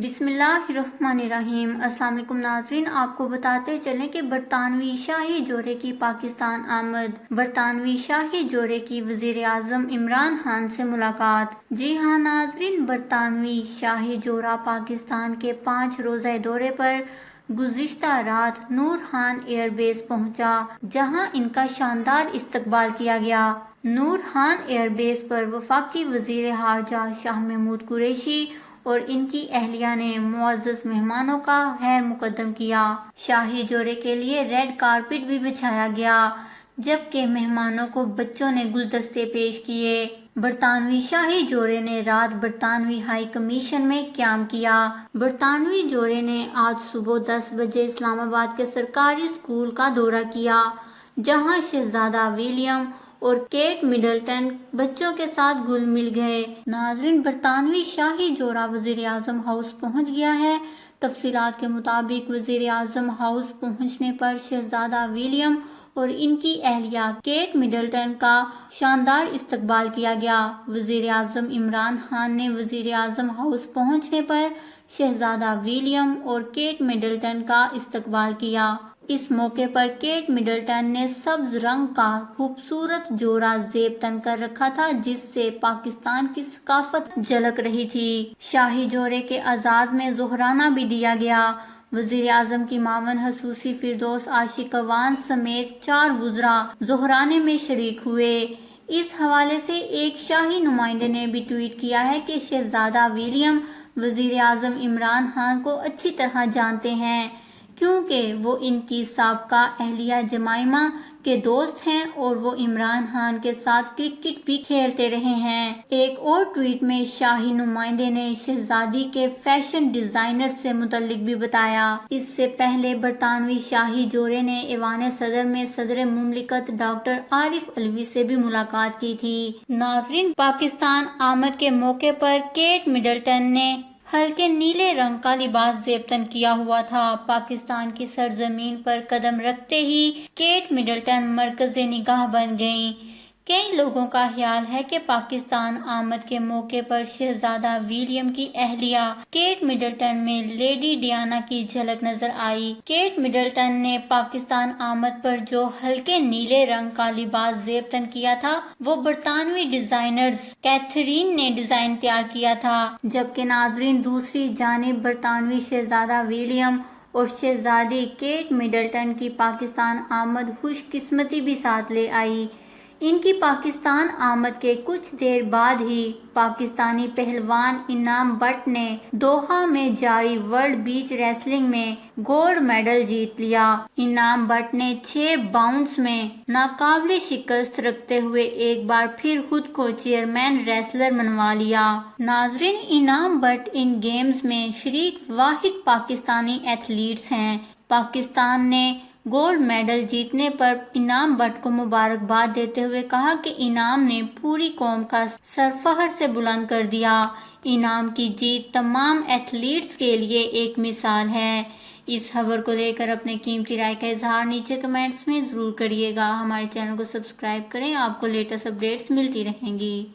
بسم اللہ الرحمن الرحیم۔ السلام علیکم ناظرین، آپ کو بتاتے چلیں کہ برطانوی شاہی جوڑے کی پاکستان آمد۔ برطانوی شاہی جوڑے کی وزیر اعظم عمران خان سے ملاقات۔ جی ہاں ناظرین، برطانوی شاہی جوڑا پاکستان کے 5 روزہ دورے پر گزشتہ رات نور خان ایئر بیس پہنچا، جہاں ان کا شاندار استقبال کیا گیا۔ نور خان ایئر بیس پر وفاقی وزیر خارجہ شاہ محمود قریشی اور ان کی اہلیہ نے معزز مہمانوں کا خیر مقدم کیا۔ شاہی جوڑے کے لیے ریڈ کارپٹ بھی بچھایا گیا، جبکہ مہمانوں کو بچوں نے گلدستے پیش کیے۔ برطانوی شاہی جوڑے نے رات برطانوی ہائی کمیشن میں قیام کیا۔ برطانوی جوڑے نے آج صبح 10 بجے اسلام آباد کے سرکاری اسکول کا دورہ کیا، جہاں شہزادہ ولیم اور کیٹ مڈلٹن بچوں کے ساتھ گل مل گئے۔ ناظرین، برطانوی شاہی جوڑا وزیر اعظم ہاؤس پہنچ گیا ہے۔ تفصیلات کے مطابق وزیر اعظم ہاؤس پہنچنے پر شہزادہ ولیم اور ان کی اہلیہ کیٹ مڈلٹن کا شاندار استقبال کیا گیا۔ وزیر اعظم عمران خان نے وزیر اعظم ہاؤس پہنچنے پر شہزادہ ولیم اور کیٹ مڈلٹن کا استقبال کیا۔ اس موقع پر کیٹ مڈلٹن نے سبز رنگ کا خوبصورت جوڑا زیب تن کر رکھا تھا، جس سے پاکستان کی ثقافت جھلک رہی تھی۔ شاہی جوڑے کے اعزاز میں ظہرانہ بھی دیا گیا۔ وزیر اعظم کی معاون خصوصی فردوس عاشق اعوان سمیت 4 وزراء ظہرانے میں شریک ہوئے۔ اس حوالے سے ایک شاہی نمائندے نے بھی ٹویٹ کیا ہے کہ شہزادہ ولیم وزیر اعظم عمران خان کو اچھی طرح جانتے ہیں، کیونکہ وہ ان کی سابقہ اہلیہ جمائمہ کے دوست ہیں اور وہ عمران خان کے ساتھ کرکٹ بھی کھیلتے رہے ہیں۔ ایک اور ٹویٹ میں شاہی نمائندے نے شہزادی کے فیشن ڈیزائنر سے متعلق بھی بتایا۔ اس سے پہلے برطانوی شاہی جوڑے نے ایوان صدر میں صدر مملکت ڈاکٹر عارف علوی سے بھی ملاقات کی تھی۔ ناظرین، پاکستان آمد کے موقع پر کیٹ مڈلٹن نے ہلکے نیلے رنگ کا لباس زیب تن کیا ہوا تھا۔ پاکستان کی سرزمین پر قدم رکھتے ہی کیٹ مڈلٹن مرکز نگاہ بن گئیں۔ کئی لوگوں کا خیال ہے کہ پاکستان آمد کے موقع پر شہزادہ ولیم کی اہلیہ کیٹ مڈلٹن میں لیڈی ڈیانا کی جھلک نظر آئی۔ کیٹ مڈلٹن نے پاکستان آمد پر جو ہلکے نیلے رنگ کا لباس زیب تن کیا تھا، وہ برطانوی ڈیزائنر کیتھرین نے ڈیزائن تیار کیا تھا۔ جبکہ ناظرین، دوسری جانب برطانوی شہزادہ ولیم اور شہزادی کیٹ مڈلٹن کی پاکستان آمد خوش قسمتی بھی ساتھ لے آئی۔ ان کی پاکستان آمد کے کچھ دیر بعد ہی پاکستانی پہلوان انعام بٹ نے دوحہ میں جاری ورلڈ بیچ ریسلنگ میں گولڈ میڈل جیت لیا۔ انعام بٹ نے 6 باؤنڈز میں ناقابل شکست رکھتے ہوئے ایک بار پھر خود کو چیئرمین ریسلر منوا لیا۔ ناظرین، انعام بٹ ان گیمز میں شریک واحد پاکستانی ایتھلیٹس ہیں۔ پاکستان نے گولڈ میڈل جیتنے پر انعام بٹ کو مبارکباد دیتے ہوئے کہا کہ انعام نے پوری قوم کا سر فخر سے بلند کر دیا۔ انعام کی جیت تمام ایتھلیٹس کے لیے ایک مثال ہے۔ اس خبر کو لے کر اپنے قیمتی رائے کا اظہار نیچے کمنٹس میں ضرور کریے گا۔ ہمارے چینل کو سبسکرائب کریں، آپ کو لیٹسٹ اپڈیٹس ملتی رہیں گی۔